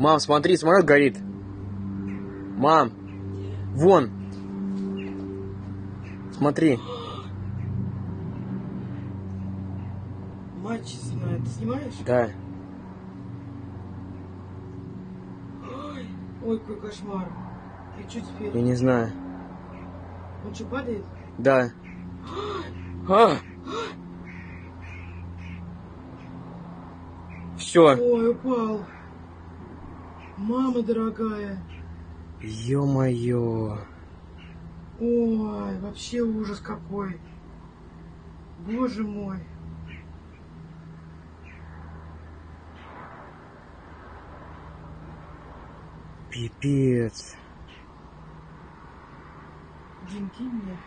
Мам, смотри, самолет горит. Мам, вон. Смотри. Мать честная, ты снимаешь? Да. Ой, какой кошмар. И что теперь? Я не знаю. Он что, падает? Да. Все. Ой, упал. Мама дорогая. Ё-моё. Ой, вообще ужас какой. Боже мой. Пипец. Дим, кинь мне.